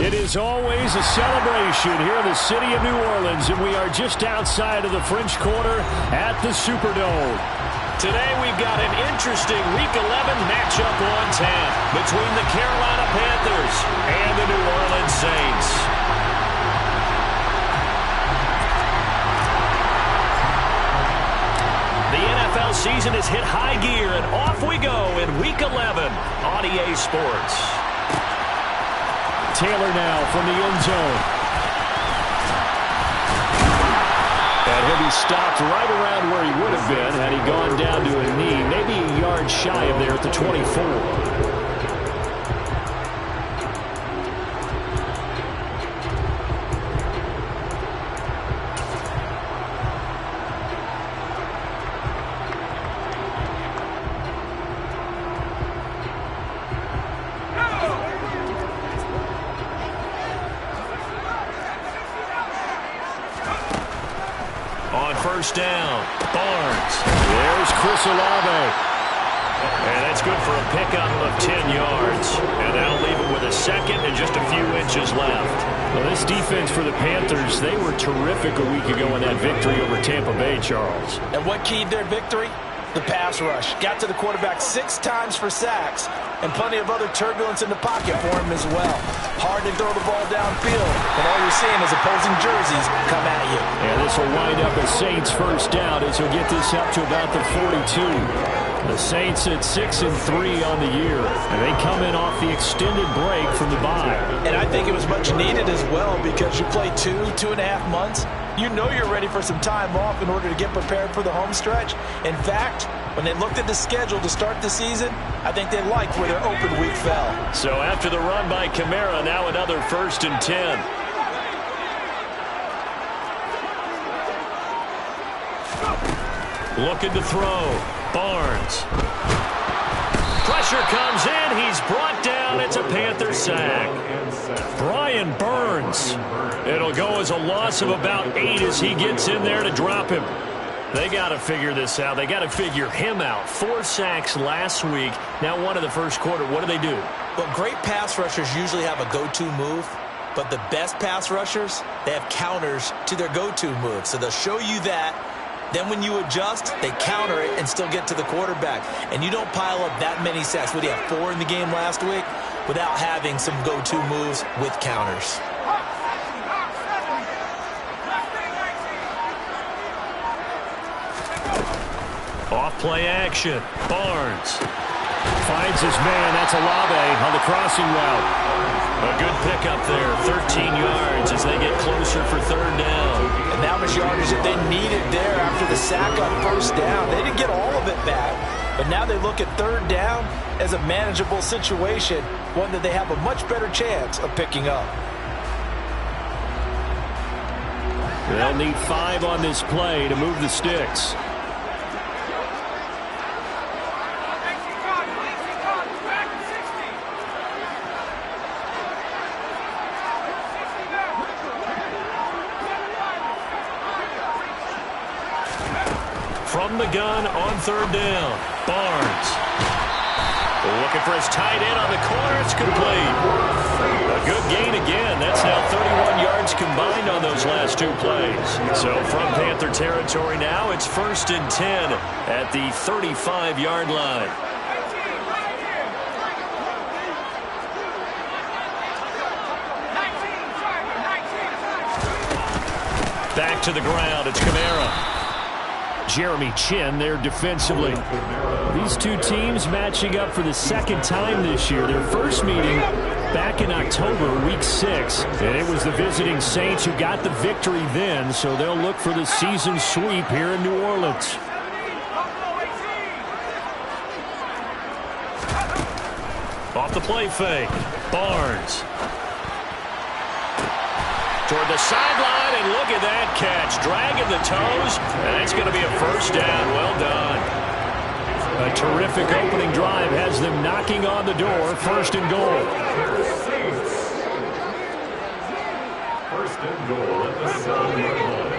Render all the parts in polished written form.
It is always a celebration here in the city of New Orleans, and we are just outside of the French Quarter at the Superdome. Today we've got an interesting Week 11 matchup on tap between the Carolina Panthers and the New Orleans Saints. The NFL season has hit high gear, and off we go in Week 11 on EA Sports. Taylor now from the end zone. And he'll be stopped right around where he would have been had he gone down to a knee, maybe a yard shy of there at the 24. First down, Barnes. There's Chris Olave. And that's good for a pickup of 10 yards. And that'll leave him with a second and just a few inches left. Well, this defense for the Panthers, they were terrific a week ago in that victory over Tampa Bay, Charles. And what keyed their victory? The pass rush. Got to the quarterback 6 times for sacks, and plenty of other turbulence in the pocket for him as well. Hard to throw the ball downfield, and all you're seeing is opposing jerseys come at you. And this will wind up a Saints first down as he'll get this up to about the 42. The Saints at 6-3 on the year, and they come in off the extended break from the bye. And I think it was much needed as well, because you play 2.5 months. You know you're ready for some time off in order to get prepared for the home stretch. In fact, when they looked at the schedule to start the season, I think they liked where their open week fell. So after the run by Kamara, now another 1st and 10. Looking to throw. Barnes. Pressure comes in. He's brought down. It's a Panther sack. Brian Burns. It'll go as a loss of about 8 as he gets in there to drop him. They got to figure this out. They got to figure him out. 4 sacks last week. Now 1 in the first quarter. What do? Well, great pass rushers usually have a go-to move, but the best pass rushers, they have counters to their go-to move. So they'll show you that. Then when you adjust, they counter it and still get to the quarterback. And you don't pile up that many sacks. What do you have, 4 in the game last week? Without having some go-to moves with counters. Off play action. Barnes. Finds his man. That's Olave on the crossing route. A good pickup there. 13 yards as they get closer for 3rd down. And that was yardage that they needed there after the sack on 1st down. They didn't get all of it back, but now they look at 3rd down as a manageable situation, one that they have a much better chance of picking up. They'll need 5 on this play to move the sticks. From the gun on 3rd down. Barnes. Looking for his tight end on the corner. It's complete. A good gain again. That's now 31 yards combined on those last 2 plays. So from Panther territory now, it's 1st and 10 at the 35-yard line. Back to the ground. It's Kamara. Jeremy Chin there defensively. These 2 teams matching up for the 2nd time this year. Their first meeting back in October, week 6. And it was the visiting Saints who got the victory then, so they'll look for the season sweep here in New Orleans. Off the play fake. Barnes. Toward the sideline, and look at that catch. Dragging the toes, and that's going to be a 1st down. Well done. A terrific opening drive has them knocking on the door. 1st and goal. 1st and goal at the 7-yard line.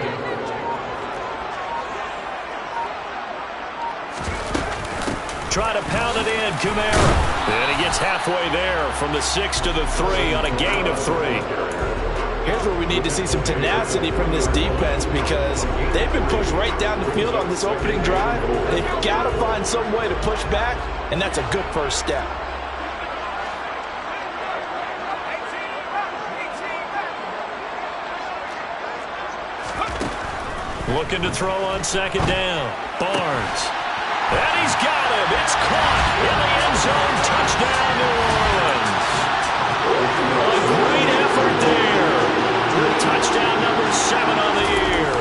try to pound it in. Kamara. And he gets halfway there from the 6 to the 3 on a gain of 3. Here's where we need to see some tenacity from this defense because they've been pushed right down the field on this opening drive. They've got to find some way to push back, and that's a good first step. Looking to throw on second down. Barnes. And he's got him. It's caught in the end zone. Touchdown, New Orleans. A great effort there. Touchdown number 7 on the year.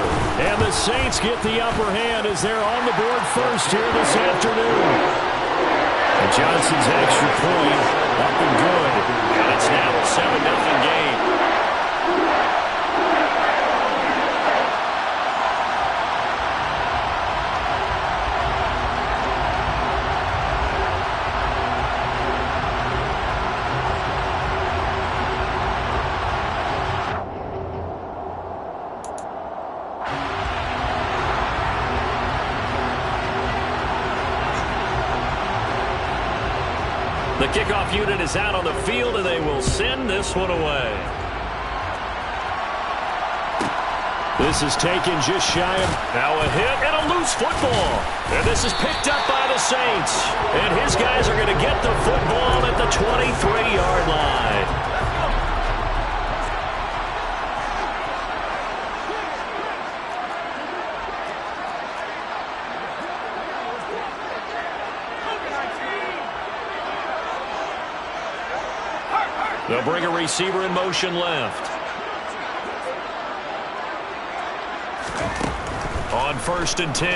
And the Saints get the upper hand as they're on the board first here this afternoon. And Johnson's extra point up and good. And it's now a 7-0 game. The kickoff unit is out on the field, and they will send this one away. This is taken just shy of... Now a hit and a loose football. And this is picked up by the Saints. And his guys are going to get the football at the 23-yard line. They'll bring a receiver in motion left. On 1st and 10,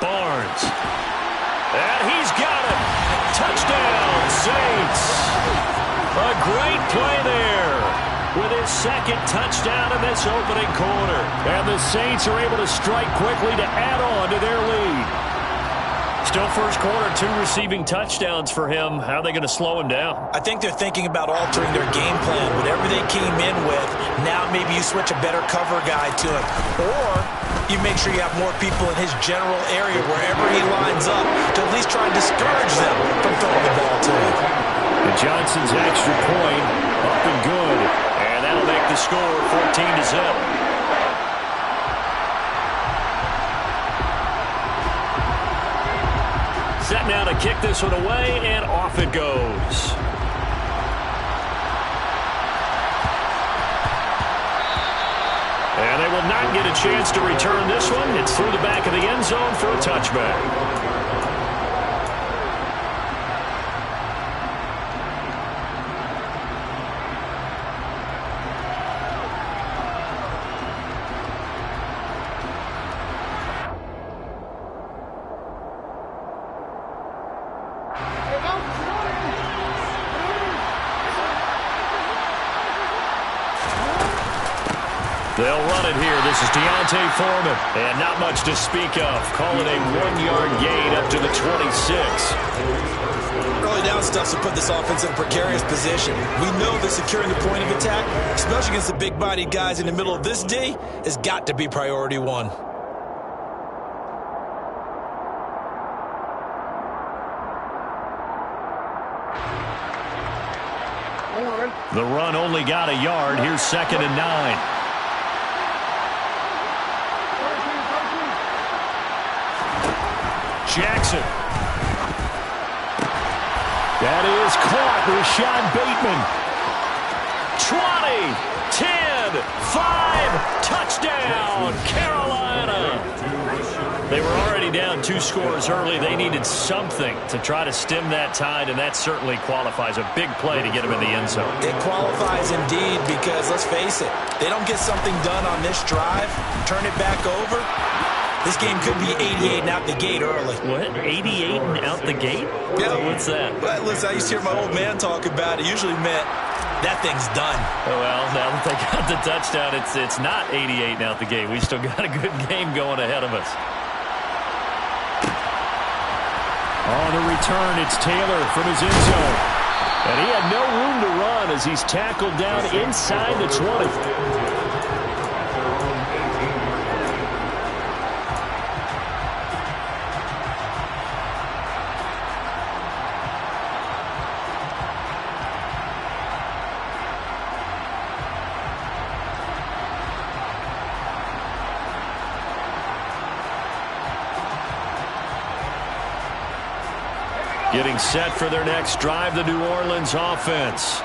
Barnes. And he's got it. Touchdown, Saints. A great play there with his second touchdown in this opening quarter. And the Saints are able to strike quickly to add on to their lead. Still first quarter, 2 receiving touchdowns for him. How are they going to slow him down? I think they're thinking about altering their game plan. Whatever they came in with, now maybe you switch a better cover guy to him. Or you make sure you have more people in his general area wherever he lines up to at least try and discourage them from throwing the ball to him. And Johnson's extra point up and good. And that'll make the score 14-0. Set now to kick this one away, and off it goes. And they will not get a chance to return this one. It's through the back of the end zone for a touchback. They'll run it here. This is Deontay Foreman. And not much to speak of. Call it a 1-yard gain up to the 26. Early down stuff to put this offense in a precarious position. We know that securing the point of attack, especially against the big-bodied guys in the middle of this D, has got to be priority 1. The run only got a yard. Here's 2nd and 9. Jackson. That is caught. Rashad Bateman. 20, 10, 5, touchdown, Carolina. They were already down 2 scores early. They needed something to try to stem that tide, and that certainly qualifies. A big play to get them in the end zone. It qualifies indeed because, let's face it, they don't get something done on this drive, turn it back over. This game could be 88 and out the gate early. What? 88 and out the gate? Yeah. What's that? Well, listen, I used to hear my old man talk about it. Usually meant that thing's done. Oh, well, now that they got the touchdown, it's not 88 and out the gate. We still got a good game going ahead of us. On the return, it's Taylor from his end zone. And he had no room to run as he's tackled down inside the 20. Getting set for their next drive, the New Orleans offense.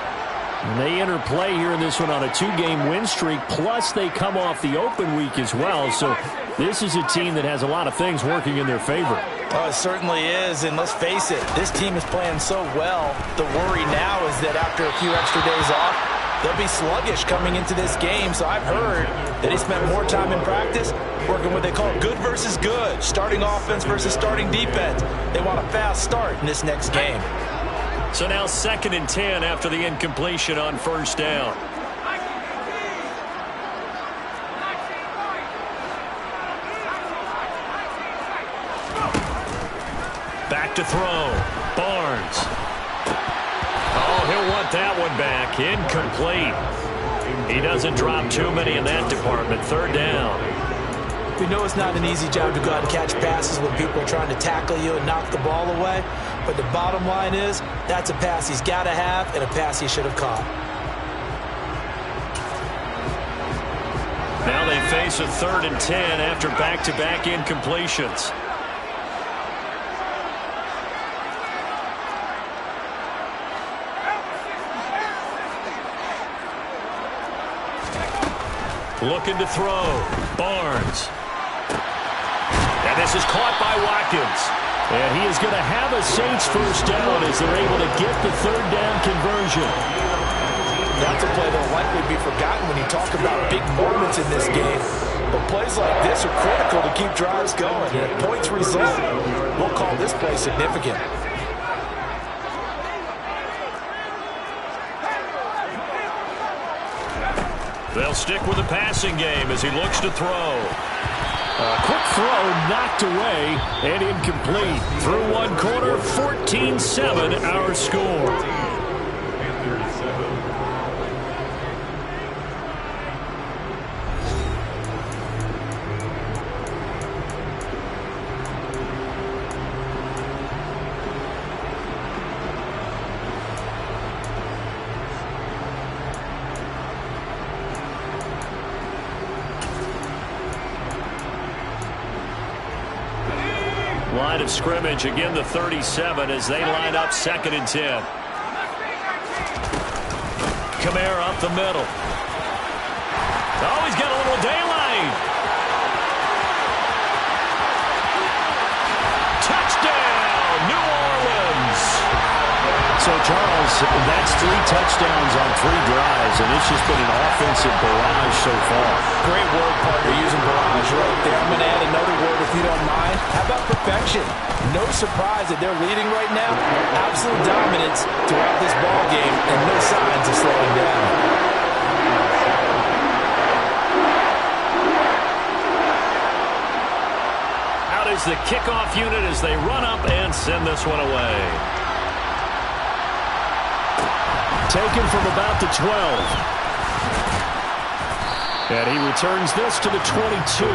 And they enter play here in this one on a 2-game win streak, plus they come off the open week as well. So this is a team that has a lot of things working in their favor. Oh, it certainly is, and let's face it, this team is playing so well. The worry now is that after a few extra days off, they'll be sluggish coming into this game. So I've heard that he spent more time in practice working what they call good versus good, starting offense versus starting defense. They want a fast start in this next game. So now 2nd and 10 after the incompletion on first down. Back to throw. Barnes. Oh, he'll want that one back. Incomplete. He doesn't drop too many in that department. 3rd down. We know it's not an easy job to go out and catch passes when people are trying to tackle you and knock the ball away. But the bottom line is, that's a pass he's got to have and a pass he should have caught. Now they face a 3rd and 10 after back-to-back incompletions. Looking to throw. Barnes. And this is caught by Watkins. And he is going to have a Saints first down as they're able to get the 3rd down conversion. That's a play that will likely be forgotten when you talk about big moments in this game. But plays like this are critical to keep drives going. And if points result, we'll call this play significant. They'll stick with the passing game as he looks to throw. Quick throw knocked away and incomplete. Through one quarter, 14-7 our score. Line of scrimmage, again the 37 as they line up 2nd and 10. Kamara up the middle. Oh, he's got a little daylight. Touchdown, New Orleans. So, Charles, that's 3 touchdowns on 3 drives, and it's just been an offensive barrage so far. Great word, partner, using barrage right there. I'm going to add another word if you don't mind. How about perfection? No surprise that they're leading right now. Absolute dominance throughout this ball game, and no signs of slowing down. Out is the kickoff unit as they run up and send this one away. Taken from about the 12. And he returns this to the 22.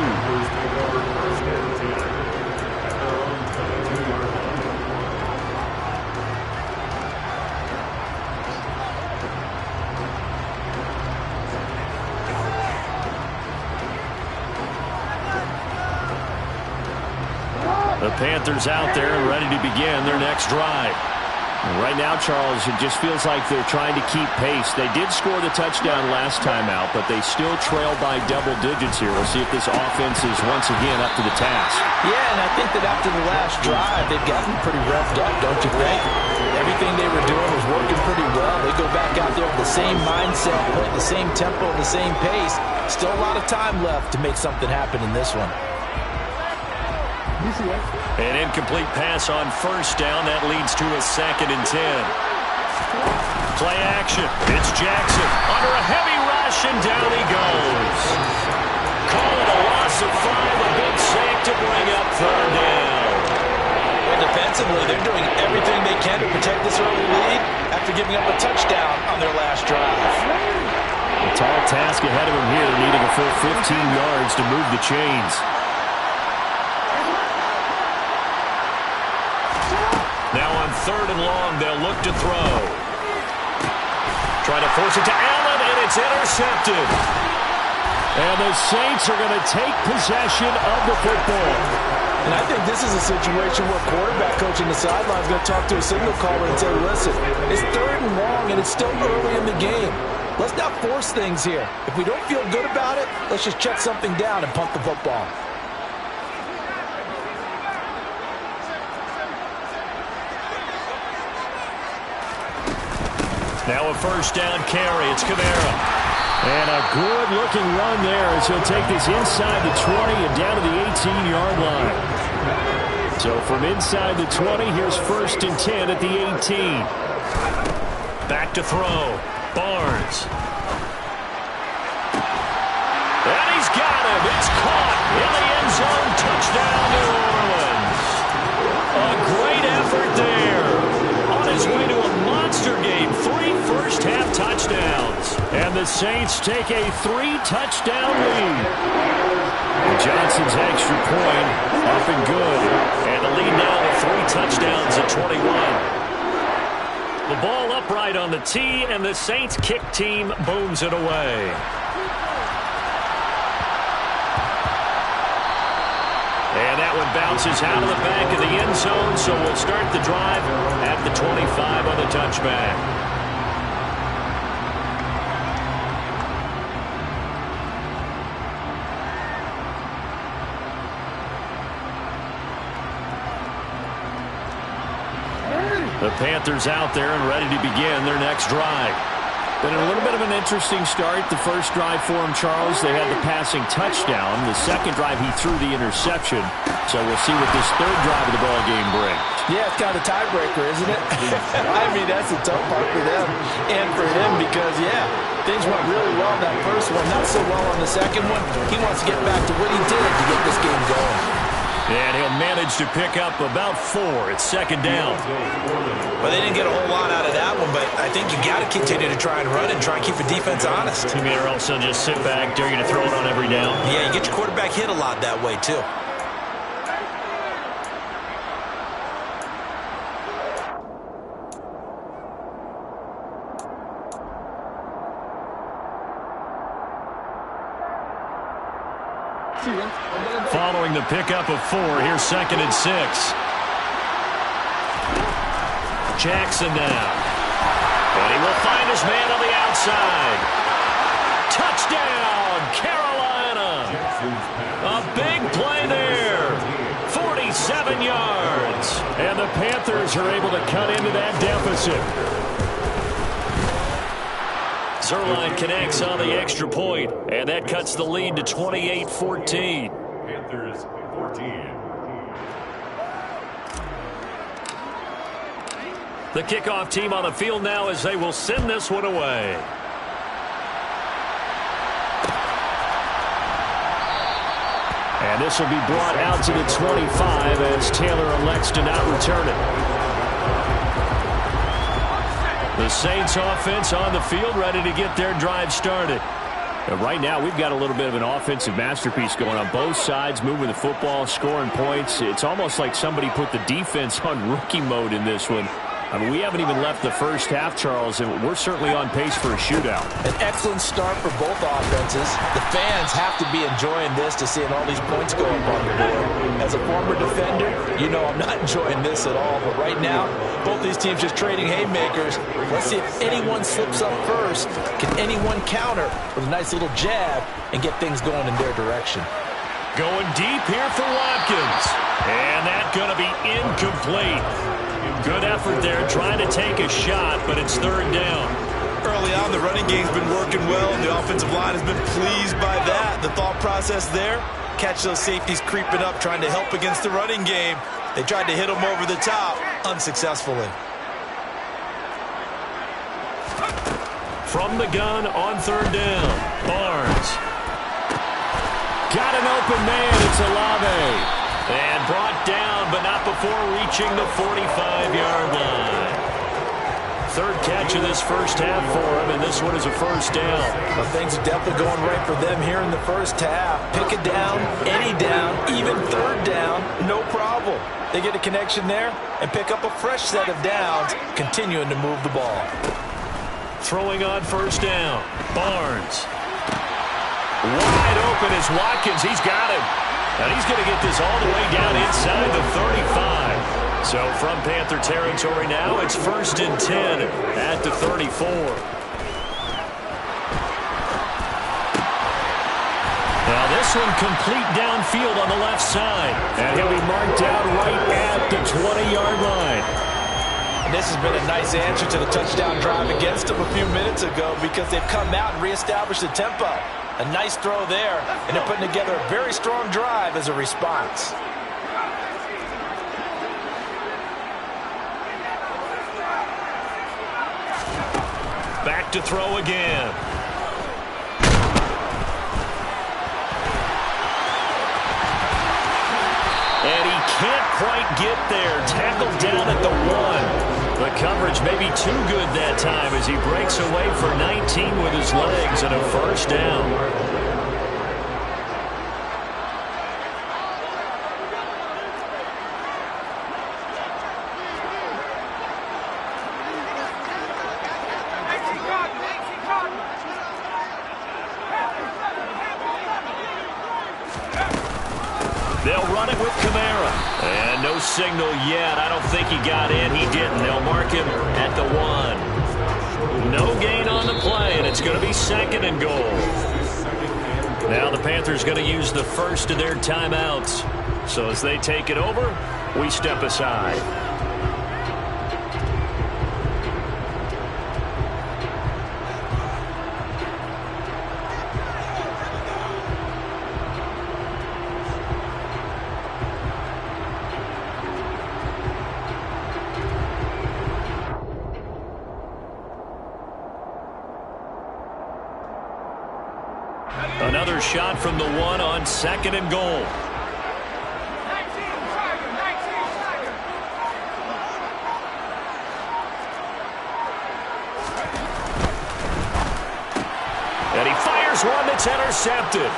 The Panthers out there and ready to begin their next drive. Right now, Charles, it just feels like they're trying to keep pace. They did score the touchdown last time out, but they still trail by double digits here. We'll see if this offense is once again up to the task. Yeah, and I think that after the last drive, they've gotten pretty revved up, don't you think? Everything they were doing was working pretty well. They go back out there with the same mindset, play the same tempo, the same pace. Still a lot of time left to make something happen in this one. An incomplete pass on first down. That leads to a 2nd and 10. Play action. It's Jackson under a heavy rush, and down he goes. Call it a loss of 5. A big sack to bring up 3rd down. And defensively, they're doing everything they can to protect this early lead after giving up a touchdown on their last drive. A tall task ahead of him here, needing a full 15 yards to move the chains. Now on 3rd and long, they'll look to throw. Trying to force it to Allen, and it's intercepted. And the Saints are going to take possession of the football. And I think this is a situation where quarterback coach in the sideline is going to talk to a signal caller and say, listen, it's 3rd and long, and it's still early in the game. Let's not force things here. If we don't feel good about it, let's just check something down and punt the football. Now a first down carry. It's Kamara. And a good-looking run there as he'll take this inside the 20 and down to the 18-yard line. So from inside the 20, here's 1st and 10 at the 18. Back to throw. Barnes. And he's got him. It's caught in the end zone. Touchdown, New Orleans. A great effort there. On his way to a monster game. 3 first-half touchdowns. And the Saints take a 3-touchdown lead. Johnson's extra point up and good. And the lead now to 3 touchdowns at 21. The ball upright on the tee, and the Saints kick team booms it away. And that one bounces out of the back of the end zone, so we'll start the drive at the 25 on the touchback. The Panthers out there and ready to begin their next drive. Been a little bit of an interesting start. The first drive for him, Charles, they had the passing touchdown. The second drive, he threw the interception. So we'll see what this third drive of the ball game brings. Yeah, it's kind of a tiebreaker, isn't it? I mean, that's the tough part for them and for him because, yeah, things went really well in that first one, not so well on the second one. He wants to get back to what he did to get this game going. And he'll manage to pick up about 4. It's 2nd down. Well, they didn't get a whole lot out of that one, but I think you got to continue to try and run and try and keep the defense honest. You mean or also just sit back, dare you to throw it on every down? Yeah, you get your quarterback hit a lot that way, too. Following the pickup of 4, here's 2nd and 6. Jackson now. And he will find his man on the outside. Touchdown, Carolina. A big play there. 47 yards. And the Panthers are able to cut into that deficit. Zerline connects on the extra point, and that cuts the lead to 28-14. Panthers 14. The kickoff team on the field now as they will send this one away. And this will be brought out to the 25 as Taylor elects to not return it. The Saints offense on the field ready to get their drive started. Right now, we've got a little bit of an offensive masterpiece going on both sides, moving the football, scoring points. It's almost like somebody put the defense on rookie mode in this one. I mean, we haven't even left the first half, Charles, and we're certainly on pace for a shootout. An excellent start for both offenses. The fans have to be enjoying this to seeing all these points go up on the board. As a former defender, you know I'm not enjoying this at all. But right now, both these teams just trading haymakers. Let's see if anyone slips up first. Can anyone counter with a nice little jab and get things going in their direction? Going deep here for Watkins. And that's going to be incomplete. Good effort there, trying to take a shot, but it's 3rd down. Early on, the running game's been working well, and the offensive line has been pleased by that. The thought process there, catch those safeties creeping up, trying to help against the running game. They tried to hit them over the top, unsuccessfully. From the gun on 3rd down, Barnes. Got an open man, it's Olave. And brought down, but not before reaching the 45-yard line. 3rd catch of this first half for him, and this one is a 1st down. Well, things are definitely going right for them here in the first half. Pick it down, any down, even 3rd down, no problem. They get a connection there and pick up a fresh set of downs, continuing to move the ball. Throwing on 1st down, Barnes. Wide open is Watkins. He's got him. And he's going to get this all the way down inside the 35. So from Panther territory now, it's 1st and 10 at the 34. Now this one complete downfield on the left side. And he'll be marked down right at the 20-yard line. And this has been a nice answer to the touchdown drive against them a few minutes ago because they've come out and reestablished the tempo. A nice throw there, and they're putting together a very strong drive as a response. Back to throw again. And he can't quite get there. Tackled down at the 1. The coverage may be too good that time as he breaks away for 19 with his legs and a 1st down. They'll run it with Kamara. And no signal yet. I don't think he got in. He didn't. They'll mark him at the 1. No gain on the play, and it's going to be 2nd and goal. Now the Panthers going to use the first of their timeouts. So as they take it over, we step aside. Another shot from the 1 on 2nd and goal. And he fires one that's intercepted.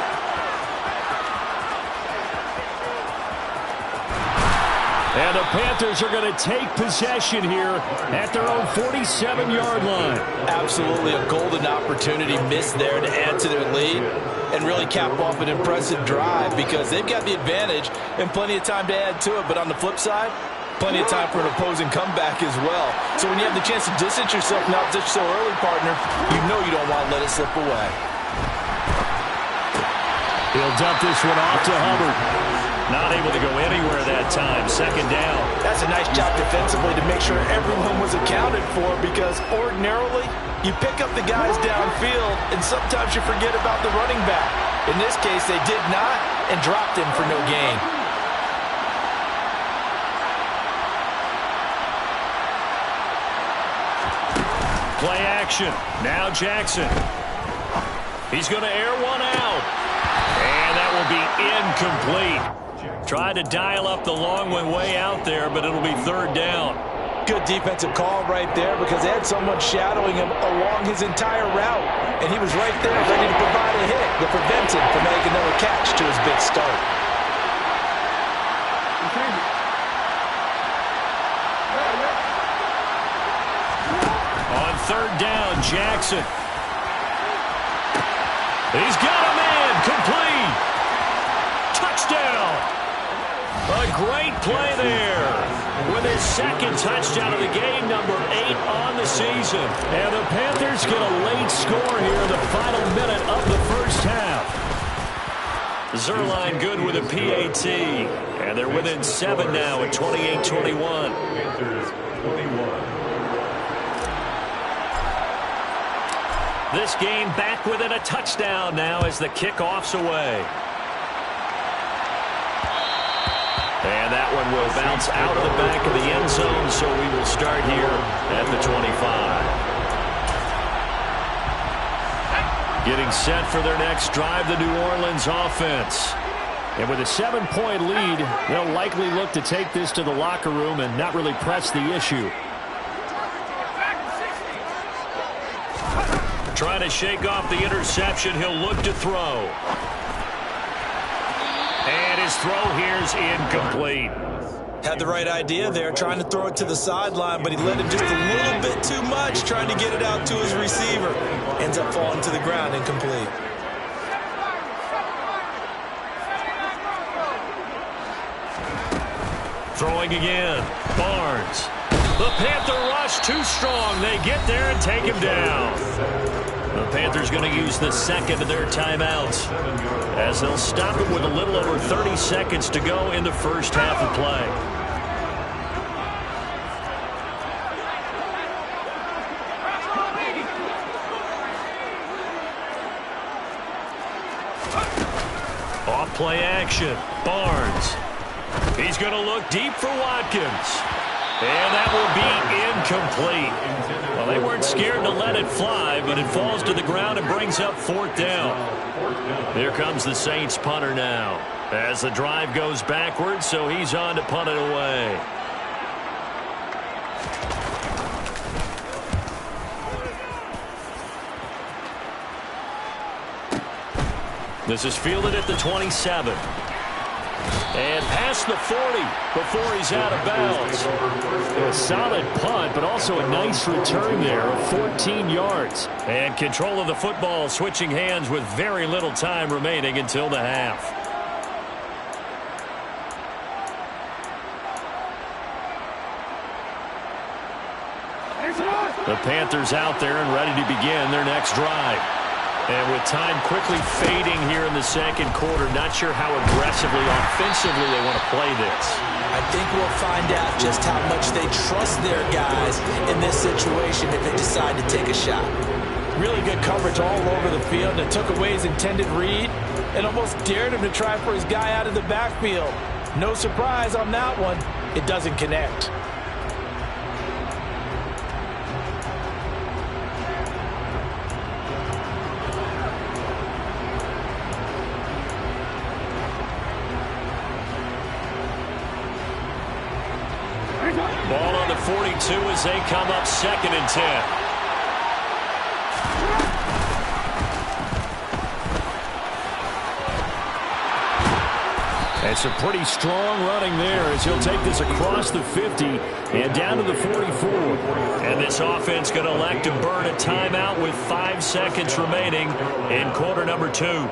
And the Panthers are going to take possession here at their own 47-yard line. Absolutely a golden opportunity missed there to add to their lead and really cap off an impressive drive because they've got the advantage and plenty of time to add to it. But on the flip side, plenty of time for an opposing comeback as well. So when you have the chance to distance yourself from opposition so early, partner, you know you don't want to let it slip away. He'll dump this one off to Hubbard. Not able to go anywhere that time. 2nd down. That's a nice job defensively to make sure everyone was accounted for because ordinarily you pick up the guys downfield and sometimes you forget about the running back. In this case, they did not and dropped him for no gain. Play action. Now Jackson. He's going to air one out. And that will be incomplete. Tried to dial up the long one way out there, but it'll be 3rd down. Good defensive call right there because they had someone shadowing him along his entire route. And he was right there ready to provide a hit that prevents him from making another catch to his big start. On 3rd down, Jackson. He's got a man. Complete. Touchdown. A great play there. With his 2nd touchdown of the game, number 8 on the season. And the Panthers get a late score here in the final minute of the first half. Zerline good with a PAT. And they're within 7 now at 28-21. Panthers 21. This game back within a touchdown now as the kickoff's away. And that one will bounce out of the back of the end zone, so we will start here at the 25. Getting set for their next drive, the New Orleans offense. And with a 7-point lead, they'll likely look to take this to the locker room and not really press the issue. Trying to shake off the interception, he'll look to throw. And his throw here's incomplete. Had the right idea there, trying to throw it to the sideline, but he let it just a little bit too much, trying to get it out to his receiver. Ends up falling to the ground, incomplete. Throwing again. Barnes. The Panther rush too strong. They get there and take him down. The Panthers going to use the second of their timeouts as they'll stop it with a little over 30 seconds to go in the first half of play. Off play action. Barnes. He's going to look deep for Watkins. And that will be incomplete. Well, they weren't scared to let it fly, but it falls to the ground and brings up fourth down. Here comes the Saints punter now as the drive goes backwards, so he's on to punt it away. This is fielded at the 27. And past the 40 before he's out of bounds. A solid punt, but also a nice return there of 14 yards. And control of the football switching hands with very little time remaining until the half. The Panthers out there and ready to begin their next drive. And with time quickly fading here in the second quarter, not sure how aggressively, offensively they want to play this. I think we'll find out just how much they trust their guys in this situation if they decide to take a shot. Really good coverage all over the field, and it took away his intended read and almost dared him to try for his guy out of the backfield. No surprise on that one. It doesn't connect. Ball on the 42 as they come up 2nd and 10. And some pretty strong running there as he'll take this across the 50 and down to the 44. And this offense going to elect to burn a timeout with 5 seconds remaining in quarter number 2.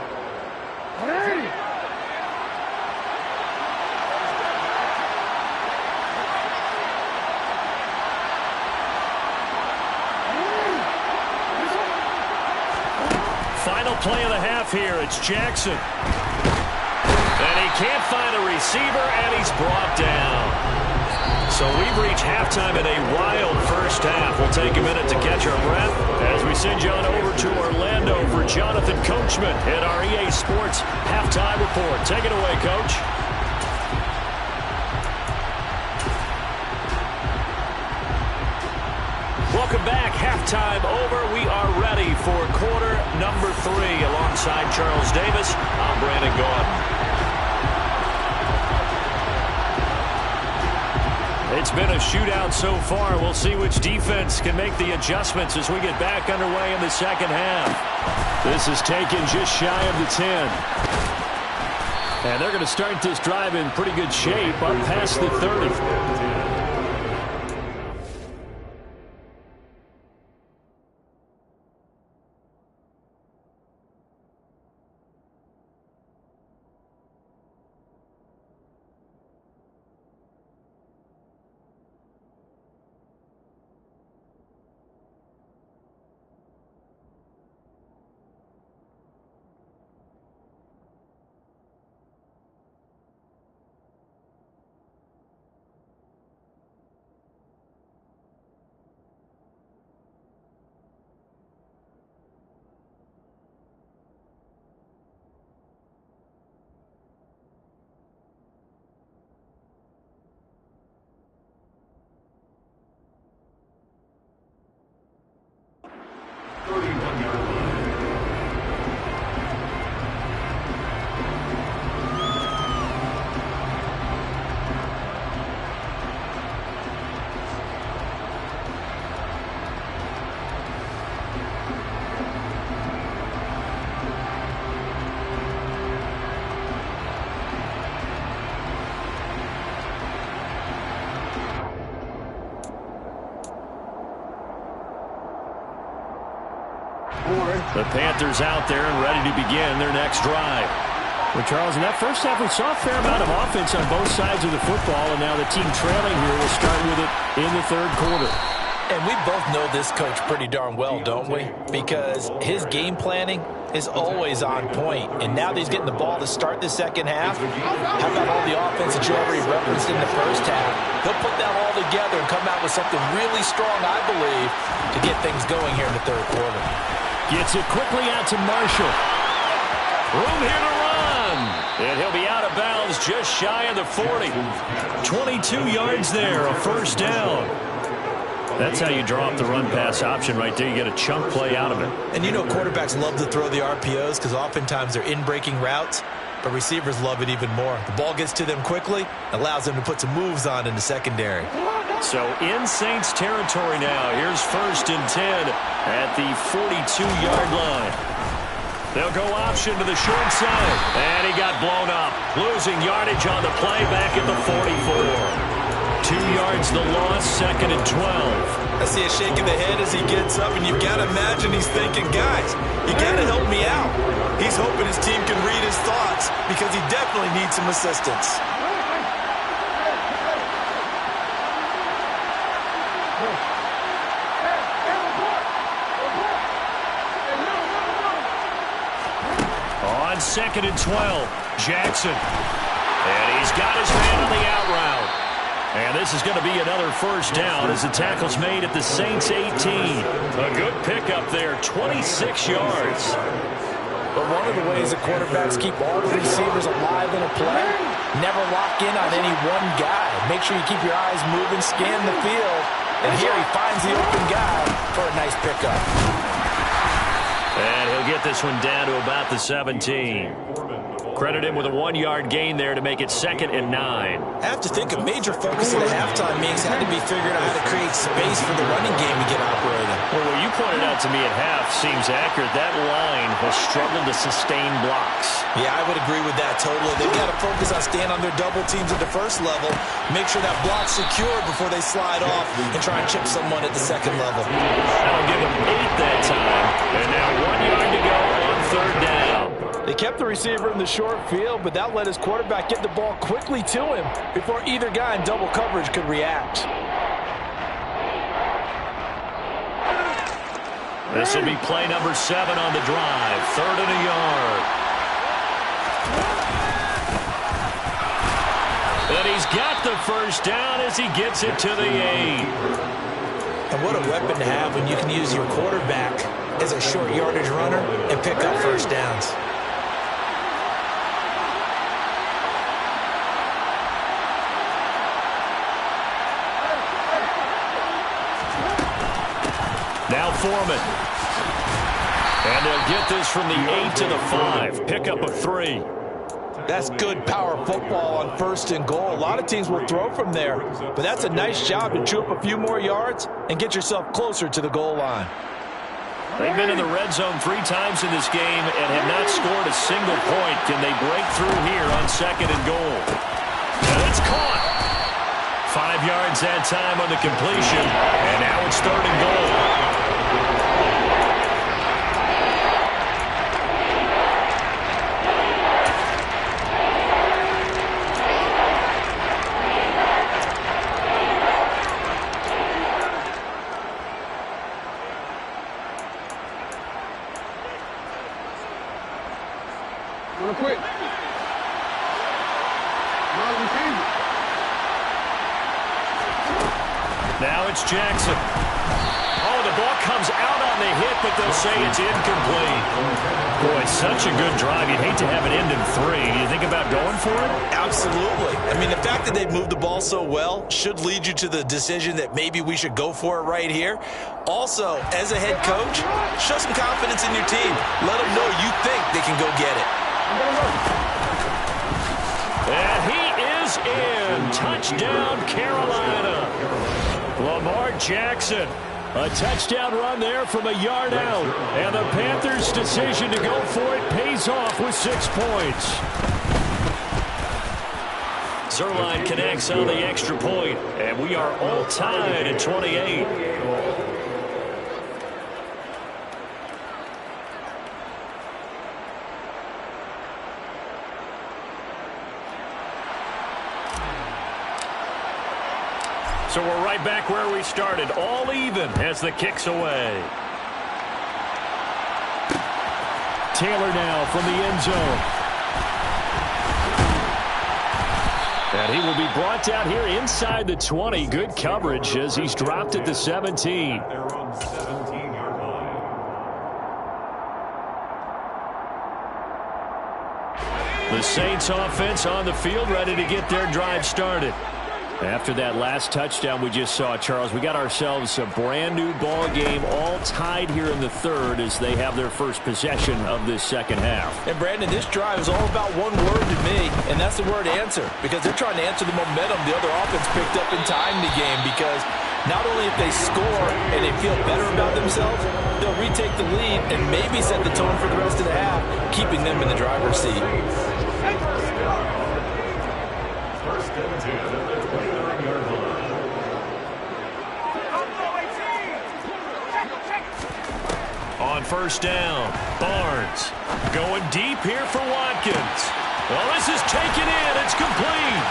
Final play of the half here. It's Jackson. And he can't find a receiver, and he's brought down. So we've reached halftime in a wild first half. We'll take a minute to catch our breath as we send you on over to Orlando for Jonathan Coachman at our EA Sports Halftime Report. Take it away, Coach. Welcome back. Halftime over. We are ready for quarter number 3. Alongside Charles Davis, I'm Brandon Gordon. It's been a shootout so far. We'll see which defense can make the adjustments as we get back underway in the second half. This is taken just shy of the 10. And they're going to start this drive in pretty good shape up past the 30. The Panthers out there and ready to begin their next drive. Well, Charles, in that first half, we saw a fair amount of offense on both sides of the football, and now the team trailing here will start with it in the third quarter. And we both know this coach pretty darn well, don't we? Because his game planning is always on point. And now that he's getting the ball to start the second half, how about all the offense that you already referenced in the first half? He'll put that all together and come out with something really strong, I believe, to get things going here in the third quarter. Gets it quickly out to Marshall. Room here to run. And he'll be out of bounds just shy of the 40. 22 yards there, a first down. That's how you draw up the run-pass option right there. You get a chunk play out of it. And you know quarterbacks love to throw the RPOs because oftentimes they're in-breaking routes, but receivers love it even more. The ball gets to them quickly, allows them to put some moves on in the secondary. So in Saints territory now. Here's 1st and 10 at the 42-yard line. They'll go option to the short side. And he got blown up. Losing yardage on the play back at the 44. 2 yards the loss, 2nd and 12. I see a shake of the head as he gets up, and you've got to imagine he's thinking, guys, you got to help me out. He's hoping his team can read his thoughts because he definitely needs some assistance. On 2nd and 12, Jackson. And he's got his man on the out route. And this is going to be another first down as the tackle's made at the Saints 18. A good pickup there, 26 yards. But one of the ways that quarterbacks keep all the receivers alive in a play, never lock in on any one guy. Make sure you keep your eyes moving, scan the field. And here he finds the open guy for a nice pickup. And he'll get this one down to about the 17. Credit him with a 1-yard gain there to make it 2nd and 9. I have to think a major focus in the halftime meetings had to be figuring out how to create space for the running game to get operating. Well, what you pointed out to me at half seems accurate. That line has struggled to sustain blocks. Yeah, I would agree with that totally. They've got to focus on staying on their double teams at the first level, make sure that block's secured before they slide off and try and chip someone at the second level. That'll give them 8 that time. And now 1 yard to go on 3rd down. They kept the receiver in the short field, but that let his quarterback get the ball quickly to him before either guy in double coverage could react. This will be play number 7 on the drive. 3rd and a yard. And he's got the first down as he gets it to the 8. And what a weapon to have when you can use your quarterback as a short yardage runner and pick up first downs. Now Foreman. And they'll get this from the 8 to the 5. Pickup of 3. That's good power football on 1st and goal. A lot of teams will throw from there, but that's a nice job to chew up a few more yards and get yourself closer to the goal line. They've been in the red zone 3 times in this game and have not scored a single point. Can they break through here on 2nd and goal? And it's caught. 5 yards that time on the completion, and now it's 3rd and goal. Real quick. Now it's Jackson. Oh, the ball comes out on the hit, but they'll say it's incomplete. Boy, such a good drive. You'd hate to have it end in 3. Do you think about going for it? Absolutely. I mean, the fact that they've moved the ball so well should lead you to the decision that maybe we should go for it right here. Also, as a head coach, show some confidence in your team. Let them know you think they can go get it. And he is in. Touchdown, Carolina. Lamar Jackson. A touchdown run there from a yard out. And the Panthers' decision to go for it pays off with 6 points. Zerline connects on the extra point, and we are all tied at 28. So we're right back where we started, all even as the kick's away. Taylor now from the end zone. And he will be brought down here inside the 20. Good coverage as he's dropped at the 17. They're on 17-yard line. The Saints offense on the field, ready to get their drive started. After that last touchdown we just saw, Charles, we got ourselves a brand new ball game, all tied here in the third as they have their first possession of this second half. And Brandon, this drive is all about one word to me, and that's the word answer, because they're trying to answer the momentum the other offense picked up in tying the game, because not only if they score and they feel better about themselves, they'll retake the lead and maybe set the tone for the rest of the half, keeping them in the driver's seat. First and 10 at the 29-yard line. On first down, Barnes going deep here for Watkins. Well, this is taken in. It's complete.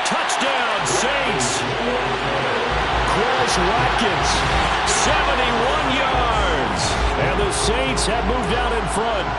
Touchdown, Saints. Quez Watkins, 71 yards. And the Saints have moved out in front.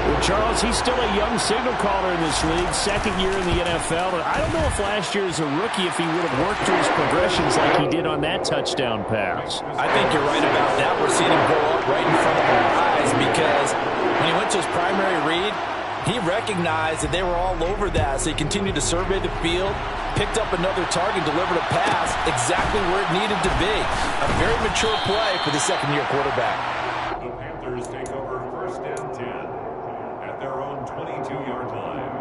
Well, Charles, he's still a young signal caller in this league, second year in the NFL. And I don't know if last year as a rookie if he would have worked through his progressions like he did on that touchdown pass. I think you're right about that. We're seeing him go up right in front of our eyes because when he went to his primary read, he recognized that they were all over that, so he continued to survey the field, picked up another target, delivered a pass exactly where it needed to be. A very mature play for the second-year quarterback. The Panthers take over first and 10 at their own 22-yard line.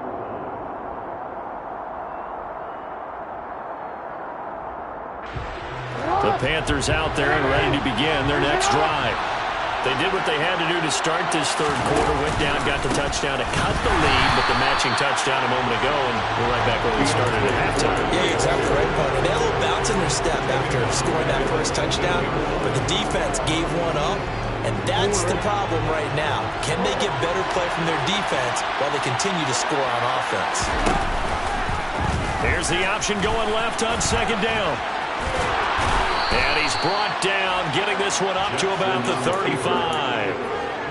The Panthers out there and ready to begin their next drive. They did what they had to do to start this third quarter, went down, got the touchdown to cut the lead, but the matching touchdown a moment ago, and we're right back where we started at halftime. Yeah, exactly right, Pony. They had a little bounce in their step after scoring that first touchdown, but the defense gave one up, and that's the problem right now. Can they get better play from their defense while they continue to score on offense? Here's the option going left on second down. And he's brought down, getting this one up to about the 35.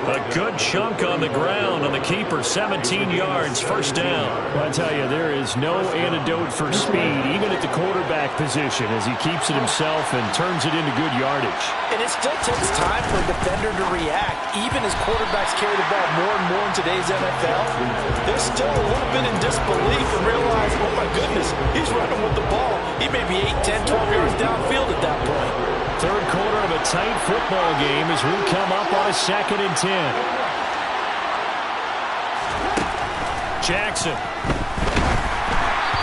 A good chunk on the ground on the keeper, 17 yards, first down. Well, I tell you, there is no antidote for speed, even at the quarterback position, as he keeps it himself and turns it into good yardage. And it still takes time for a defender to react. Even as quarterbacks carry the ball more and more in today's NFL, they're still a little bit in disbelief and realize, oh my goodness, he's running with the ball. He may be 8, 10, 12 yards downfield at that point. Third quarter of a tight football game as we come up on a 2nd and 10. Jackson.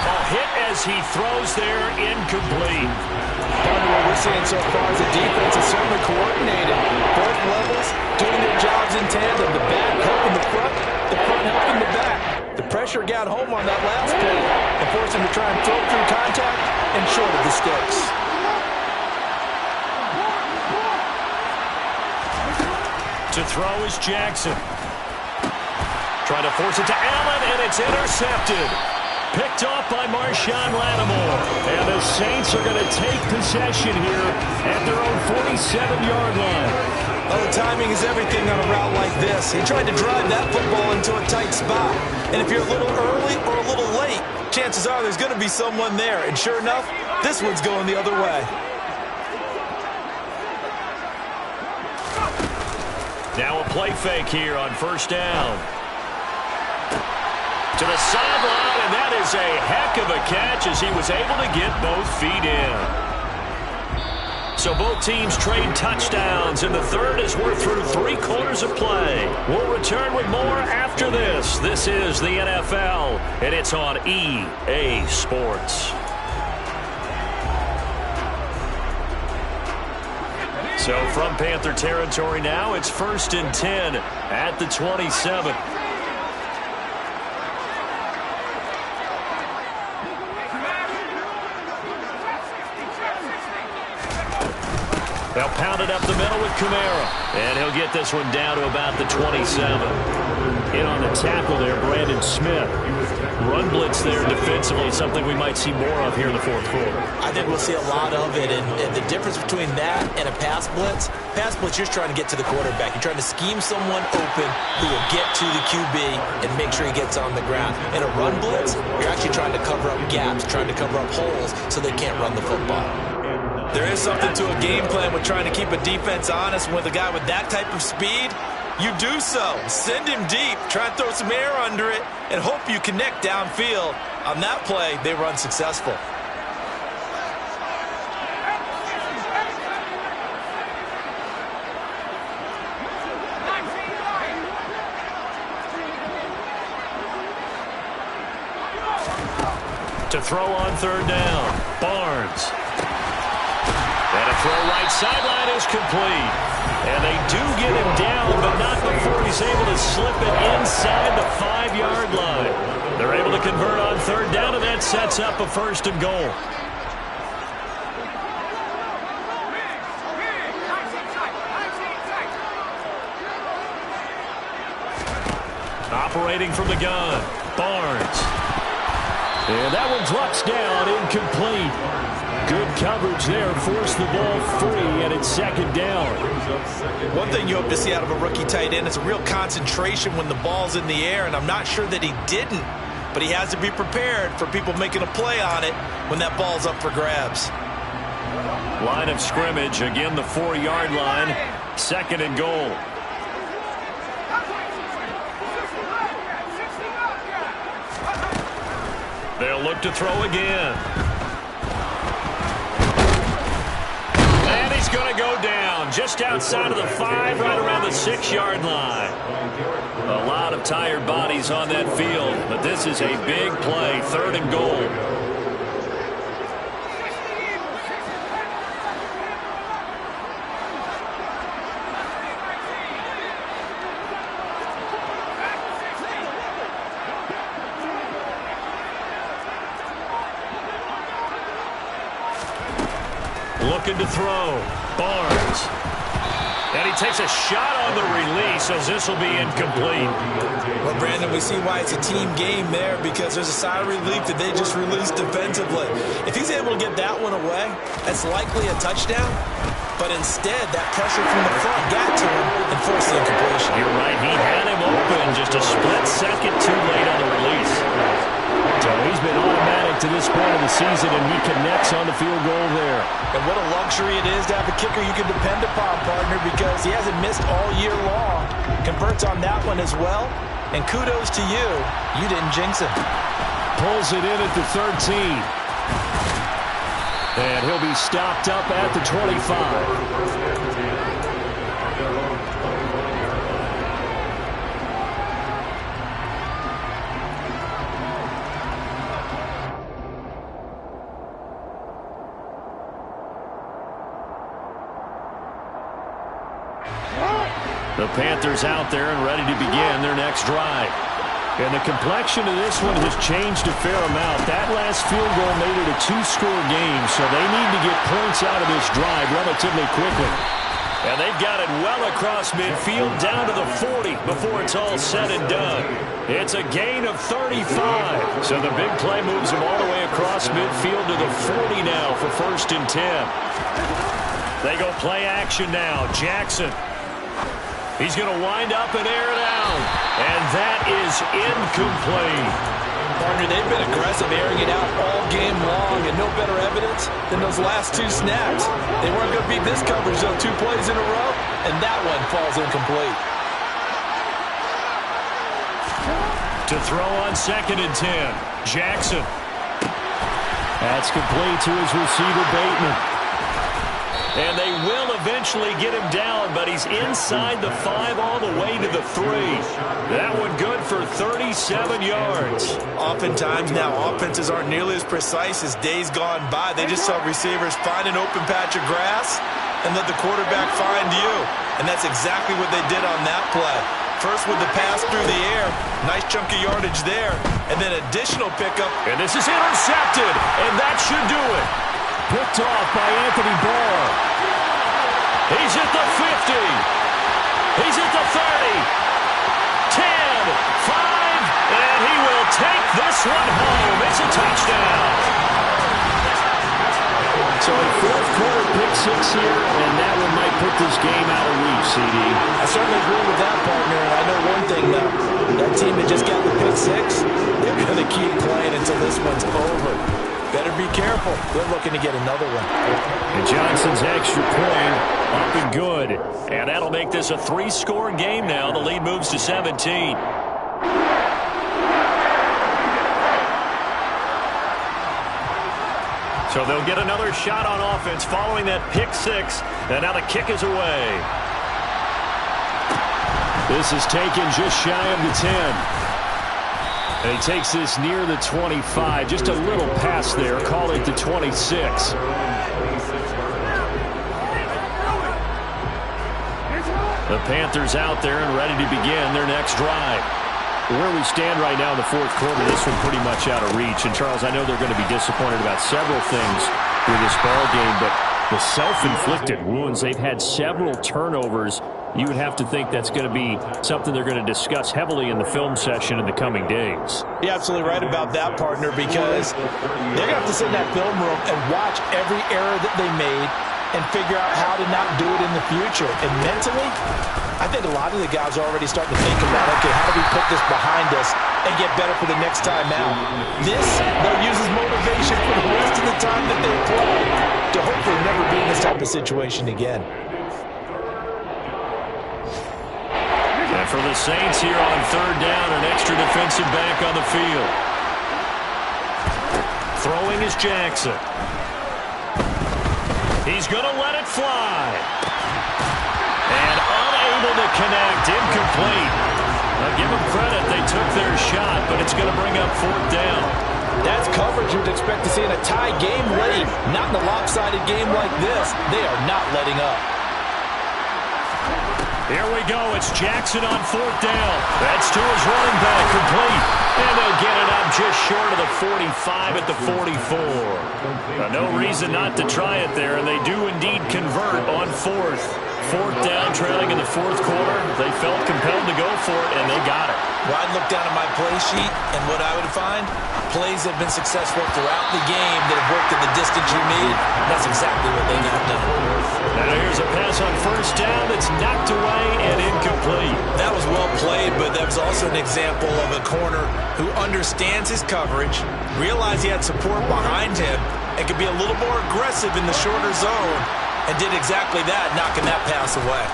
A hit as he throws there, incomplete. What we're seeing so far is the defense is certainly coordinated. Both levels doing their jobs in tandem. The back helping the front helping the back. The pressure got home on that last play and forced him to try and throw through contact and short of the sticks. To throw is Jackson. Trying to force it to Allen, and it's intercepted. Picked off by Marshawn Lattimore. And the Saints are going to take possession here at their own 47-yard line. Oh, the timing is everything on a route like this. He tried to drive that football into a tight spot. And if you're a little early or a little late, chances are there's going to be someone there. And sure enough, this one's going the other way. Now a play fake here on first down. To the sideline, and that is a heck of a catch as he was able to get both feet in. So both teams trade touchdowns, and the third as we're through 3 quarters of play. We'll return with more after this. This is the NFL, and it's on EA Sports. So from Panther territory now, it's 1st and 10 at the 27. They'll pound it up the middle with Kamara. And he'll get this one down to about the 27. In on the tackle there, Brandon Smith. Run blitz there defensively, something we might see more of here in the fourth quarter. I think we'll see a lot of it, and the difference between that and a pass blitz, you're just trying to get to the quarterback. You're trying to scheme someone open who will get to the QB and make sure he gets on the ground. In a run blitz, you're actually trying to cover up gaps, trying to cover up holes so they can't run the football. There is something to a game plan with trying to keep a defense honest. With a guy with that type of speed, you do so. Send him deep, try and throw some air under it, and hope you connect downfield. On that play, they run successful. To throw on third down, Barnes. And a throw right sideline is complete. And they do get him down, but not before he's able to slip it inside the 5-yard line. They're able to convert on third down, and that sets up a first and goal. Operating from the gun, Barnes. And that one drops down, incomplete. Good coverage there, forced the ball free, and it's second down. One thing you hope to see out of a rookie tight end is a real concentration when the ball's in the air, and I'm not sure that he didn't, but he has to be prepared for people making a play on it when that ball's up for grabs. Line of scrimmage, again the 4-yard line, second and goal. They'll look to throw again. And he's going to go down just outside of the 5, right around the 6-yard line. A lot of tired bodies on that field, but this is a big play, third and goal. Looking to throw. Barnes. And he takes a shot on the release as this will be incomplete. Well, Brandon, we see why it's a team game there, because there's a sigh of relief that they just released defensively. If he's able to get that one away, that's likely a touchdown. But instead, that pressure from the front got to him and forced the incompletion. You're right. He had him open just a split second too late on the release. So he's been automatic to this point of the season, and he connects on the field goal there. And what a luxury it is to have a kicker you can depend upon, partner, because he hasn't missed all year long. Converts on that one as well. And kudos to you. You didn't jinx him. Pulls it in at the 13. And he'll be stopped up at the 25. The Panthers out there and ready to begin their next drive. And the complexion of this one has changed a fair amount. That last field goal made it a 2-score game, so they need to get points out of this drive relatively quickly. And they've got it well across midfield down to the 40 before it's all said and done. It's a gain of 35. So the big play moves them all the way across midfield to the 40 now for first and 10. They go play action now. Jackson. He's going to wind up and air it out. And that is incomplete. Partner, they've been aggressive airing it out all game long, and no better evidence than those last 2 snaps. They weren't going to beat this coverage, though, 2 plays in a row, and that one falls incomplete. To throw on second and 10, Jackson. That's complete to his receiver, Bateman. And they will eventually get him down, but he's inside the 5 all the way to the 3. That one good for 37 yards. Oftentimes now, offenses aren't nearly as precise as days gone by. They just saw receivers find an open patch of grass and let the quarterback find you. And that's exactly what they did on that play. First with the pass through the air, nice chunk of yardage there, and then additional pickup. And this is intercepted, and that should do it. Picked off by Anthony Barr. He's at the 50. He's at the 30. 10, 5, and And he will take this one home. It's a touchdown. So a fourth quarter pick six here, and that one might put this game out of reach, CD. I certainly agree with that, partner. And I know one thing, though. That team that just got the pick six, they're going to keep playing until this one's over. Better be careful. They're looking to get another one. And Johnson's extra point Up and good. And that'll make this a 3-score game now. The lead moves to 17. So they'll get another shot on offense following that pick six. And now the kick is away. This is taken just shy of the 10. And he takes this near the 25. Just a little pass there. Call it the 26. The Panthers out there and ready to begin their next drive. Where we stand right now in the fourth quarter, this one pretty much out of reach. And, Charles, I know they're going to be disappointed about several things with this ball game, but the self-inflicted wounds, they've had several turnovers. You would have to think that's going to be something they're going to discuss heavily in the film session in the coming days. You're absolutely right about that, partner, because they're going to have to sit in that film room and watch every error that they made and figure out how to not do it in the future. And mentally, I think a lot of the guys are already starting to think about, okay, how do we put this behind us and get better for the next time out? This, they'll use as motivation for the rest of the time that they play to hopefully never be in this type of situation again. And for the Saints here on third down, an extra defensive back on the field. Throwing is Jackson. He's going to let it fly. And unable to connect, incomplete. Now give them credit, they took their shot, but it's going to bring up fourth down. That's coverage you'd expect to see in a tie game late. Not in a lopsided game like this. They are not letting up. Here we go. It's Jackson on fourth down. That's to his running back, complete. And they'll get it up just short of the 45 at the 44. No reason not to try it there, and they do indeed convert on fourth. Fourth down, trailing in the fourth quarter. They felt compelled to go for it, and they got it. Well, I'd look down at my play sheet, and what I would find, plays that have been successful throughout the game that have worked in the distance you need. That's exactly what they got done. Now here's a pass on first down that's knocked away and incomplete. That was well played, but that was also an example of a corner who understands his coverage, realized he had support behind him, and could be a little more aggressive in the shorter zone, and did exactly that, knocking that pass away.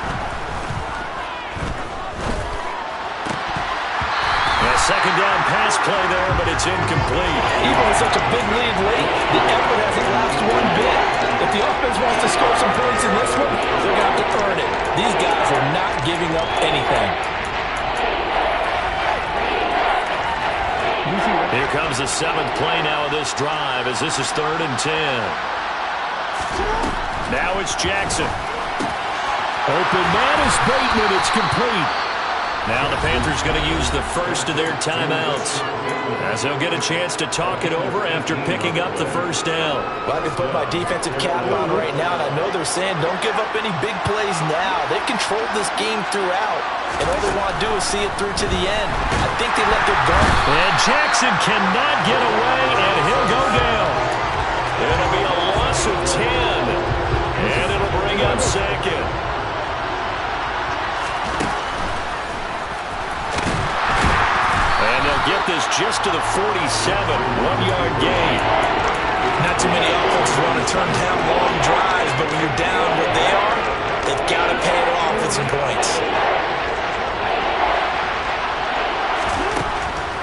Second down pass play there, but it's incomplete. Even with such a big lead late, the effort hasn't lapsed one bit. If the offense wants to score some points in this one, they're going to have to earn it. These guys are not giving up anything. Here comes the seventh play now of this drive as this is 3rd and 10. Now it's Jackson. Open man is Bateman. It's complete. Now the Panthers going to use the first of their timeouts as they'll get a chance to talk it over after picking up the first down. Well, I can put my defensive cap on right now, and I know they're saying don't give up any big plays now. They've controlled this game throughout, and all they want to do is see it through to the end. I think they let their guard. And Jackson cannot get away, and he'll go down. It'll be a loss of 10, and it'll bring up second. Get this just to the 47-1-yard gain. Not too many offenses want to turn down long drives, but when you're down what they are, they've got to pay it off with some points.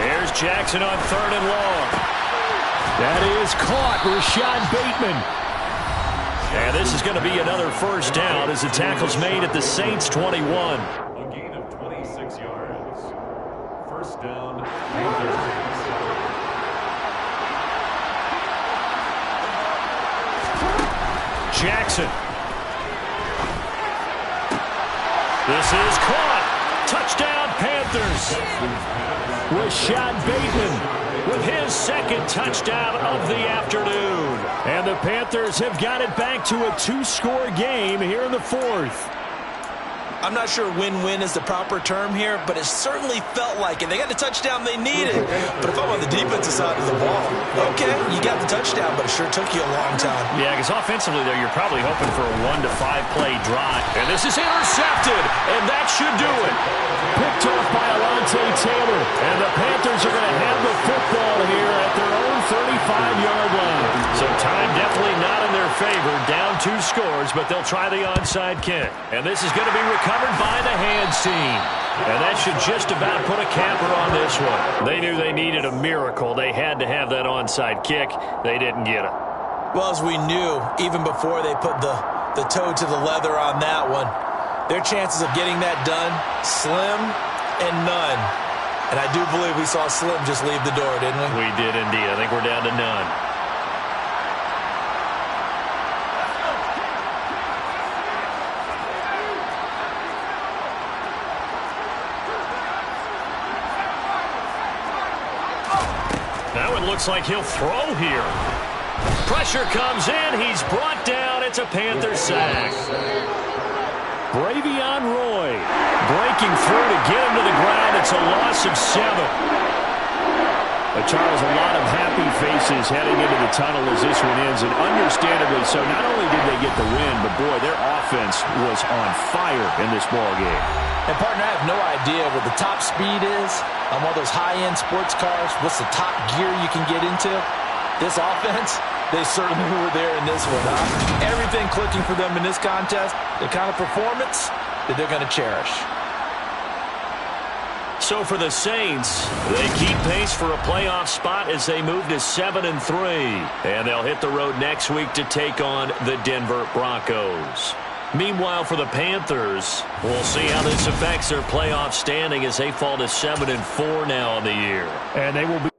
Here's Jackson on 3rd and long. That is caught. Rashad Bateman. And this is going to be another first down as the tackle's made at the Saints' 21. A gain of 26 yards. First down. Jackson. This is caught. Touchdown, Panthers. Rashad Bateman with his second touchdown of the afternoon. And the Panthers have got it back to a 2-score game here in the fourth. I'm not sure win-win is the proper term here, but it certainly felt like it. They got the touchdown they needed. But if I'm on the defensive side of the ball, okay, you got the touchdown, but it sure took you a long time. Yeah, because offensively, there, you're probably hoping for a 1 to 5 play drive. And this is intercepted, and that should do it. Picked off by Alontae Taylor. And the Panthers are going to have the football here at their own 35-yard line. So time definitely not in their favor. Down 2 scores, but they'll try the onside kick. And this is going to be recovered by the hands team. And that should just about put a capper on this one. They knew they needed a miracle. They had to have that onside kick. They didn't get it. Well, as we knew, even before they put the toe to the leather on that one, their chances of getting that done, slim and none. And I do believe we saw Slim just leave the door, didn't we? We did indeed. I think we're down to none. Now it looks like he'll throw here. Pressure comes in. He's brought down. It's a Panther sack. Bravion Roy breaking through to get him to the ground. It's a loss of 7. Charles, a lot of happy faces heading into the tunnel as this one ends, and understandably so. Not only did they get the win, but boy, their offense was on fire in this ball game. And partner, I have no idea what the top speed is on one of those high-end sports cars. What's the top gear you can get into? This offense, they certainly were there in this one, huh? Everything clicking for them in this contest, the kind of performance that they're going to cherish. So for the Saints, they keep pace for a playoff spot as they move to 7-3. And they'll hit the road next week to take on the Denver Broncos. Meanwhile, for the Panthers, we'll see how this affects their playoff standing as they fall to 7-4 now on the year. And they will be